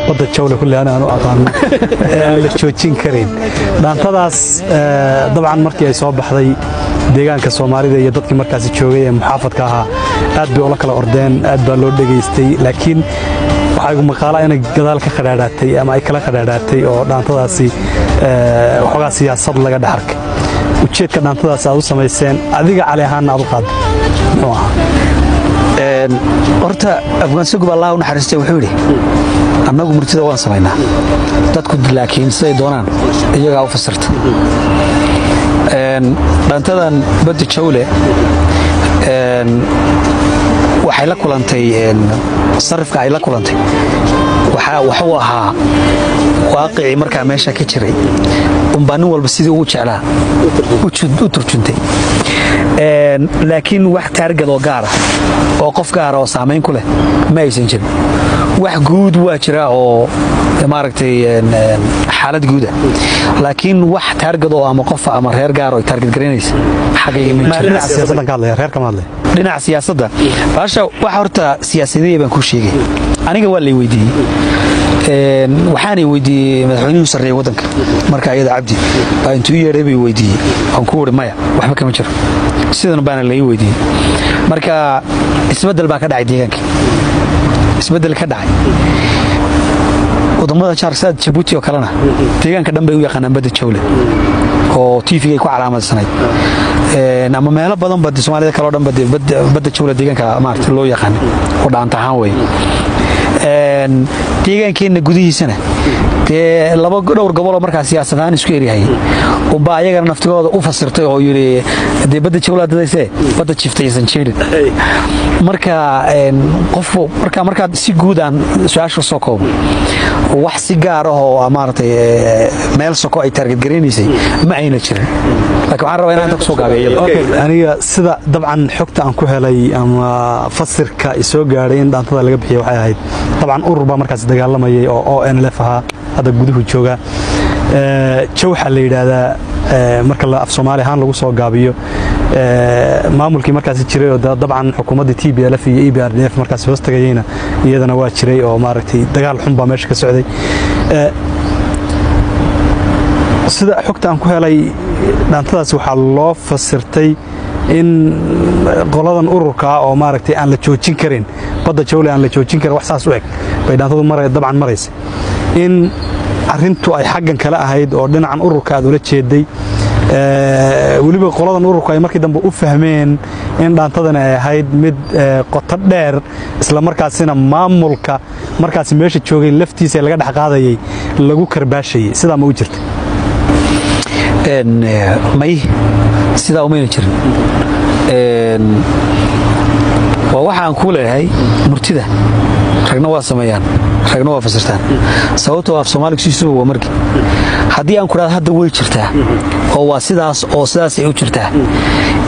badda jawle kulli aan aqaan la joojin karin dhaantadaas dabcan markii ay soo baxday deegaanka Soomaalida iyo dadkii markaas joogay ee muxaafadka ahaa aad bay ula kala ordeen aad baa loo dhageystay laakiin waxa ay maqaala inay gadaal ka qadhaadhatay ama ay kala qadhaadhatay oo dhaantadaasi waxoogaa siyaasad laga dhaxarkay ujeedka dhaantadaas aad u samayseen adiga cali ahaan aad u qaad horta afgaan sugub Allah u naxariistay wuxuu yiri annagu murtida waan samaynaa dadku laakiin siday doonaan iyaga u fasirta dhaantadan badda jawle waxay la kulantay sarifka ay la kulantay waxa uu ahaa waaqici markaa meesha ka jiray baanin walba sidii uu jeclaa u turjuntay laakiin wax taargad oo gaar ah oo qof gaar ah oo saameyn ku leh ma aysan jirin wax guud waa jira oo maaragtay xaalad guud ah laakiin wax taargad oo ama qof ama reer gaar oo taargad gareynaysa xaqay ma jirin siyaasadda ka hadlay reer kama hadlay dhinaca siyaasadda baasha waxa horta siyaasadii baan ku sheegay aniga waa la weydiiyay waxaan weydiiyay madaxweynuhu sarreeyay wadanka marka ayada cabdi baa intuu yeeray bay weydiiyay aan ku wari maya waxba kama jiro sidan baan la weydiiyay marka isbedel baa ka dhacay deegaanka isbedel ka dhacay wadamada Charsaad Djibouti oo kalena deegaanka dhanbe u yaqaanaan badda jawle oo TV ay ku calaamadsanay ama meelo badan badda Soomaalida kala dhan badda jawle deegaanka maartay loo yaqaan oo dhaanta ahaan way deegaankeena gudihiisana laba dhowr gobol markaas siyaasadaan isku eryay oo baa ayagana naftigooda u fasirtay oo yiri badda jawle dadayse badda jiftaysan jeelin marka marka si guud aan su'aasha soo koob wax si gaar ah oo maartay meel soko ay target gareynayay ma ayna jirin laakiin waxaan rabaa inaan ka soo gaabiyo aniga sida dabcan xogta aan ku helay ama fasirka isoo gaaray in dhaantada laga bixiyo waxay ahayd dabcan urur baa markaas dagaalamayay oo ONLF ah hada guduhu jooga jawxa la yiraahdaa marka la af Soomaali ahaan lagu soo gaabiyo maamulkii markaas jiray oo dabcan xukuumadda TPLF iyo EPRDF markaas hoos tagayeen iyadana waa jiray oo maaragtay dagaal xun baa meesha ka socday sida xogta aan ku helay dhaantadaas waxa loo fasirtay in qoladan ururka oo maaragtay aan la joojin karin badda jawle aan la joojin karin wax saas u eg bay dhaantadu dabcan maraysa in arintu ay xaggan kala ahayd oo dhinacan ururka aad ula jeeday waliba qoladan ururka ay markii dambe u fahmeen in dhaantadan ay ahayd mid qoto dheer isla markaasina maamulka markaas meesha joogay laftiisa laga dhax qaadayay lagu karbaashayay sida ma u jirtay may sida uma jirin waxaan ku leeyahay murtida ragna waa sameeyaan ragna waa fasirtaan sababtoo af Soomaaliga siisu waa markii hadii aan ku raad hadda way jirtaa oo waa sidaas ay u jirtaa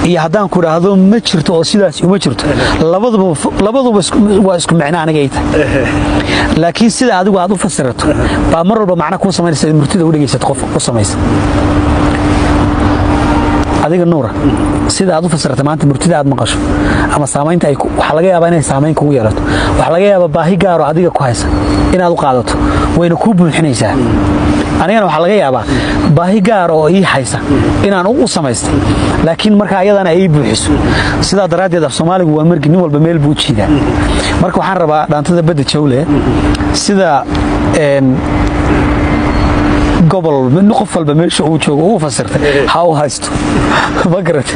iyo hadaan ku raado ma jirto oo sidaas uma jirto labaduba waa isku macna aniga ay tahay laakiin sida adigu aad u fasirato baa mar walba macna ku sameeyay murtida u dhageysato qof ku sameeyay adiga nuura sida aad u fasirtay maanta murtida aad maqasho ama saameynta ay waxa laga yaabaa inay saameyn kugu yeelato waxa laga yaabaa baahi gaar ah adiga ku haysan inaad u qaadato wayna ku buuxinaysaa anigana waxa laga yaabaa baahi gaar oo ii haysan inaan u sameystay laakiin marka ayadana ay buuxiso sida daraadeed af Soomaaligu waa markii nin walba meel buu jiidaa marka waxaan rabaa dhaantada badda jawle sida gobol min qof walba meesha uu joogo uu fasirtay ha u haysto ma garat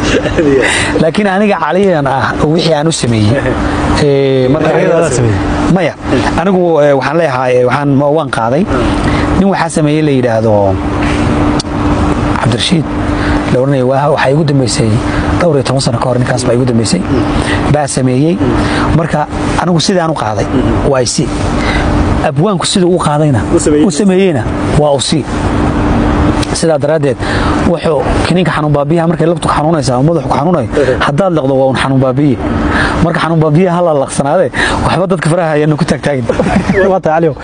laakiin aniga caliyan ah wixii aan u sameeyay marka ayada sameeyay maya anigu waxaan leeyahay waan qaaday nin waxa sameeyay la yiraahdo Cabdirashiid lawrnay waxa igu dambeysay dhowr iyo 10 sano ka hor ninkaas baa igu dambeysay baa sameeyay marka anigu sidaan u qaaday waa isi abwaanku sida uu qaadayna uu sameeyayna waa usi sida daraadeed wuxuu kiniinka xanuun baabiyaha markay labtu xanuunaysa madaxu xanuunay hadaad laqdo waa xanuun baabiye marka xanuun baabiyaha la laqsanaade waxba dadka faraha ayaan ku taagtaagin waa taaliyo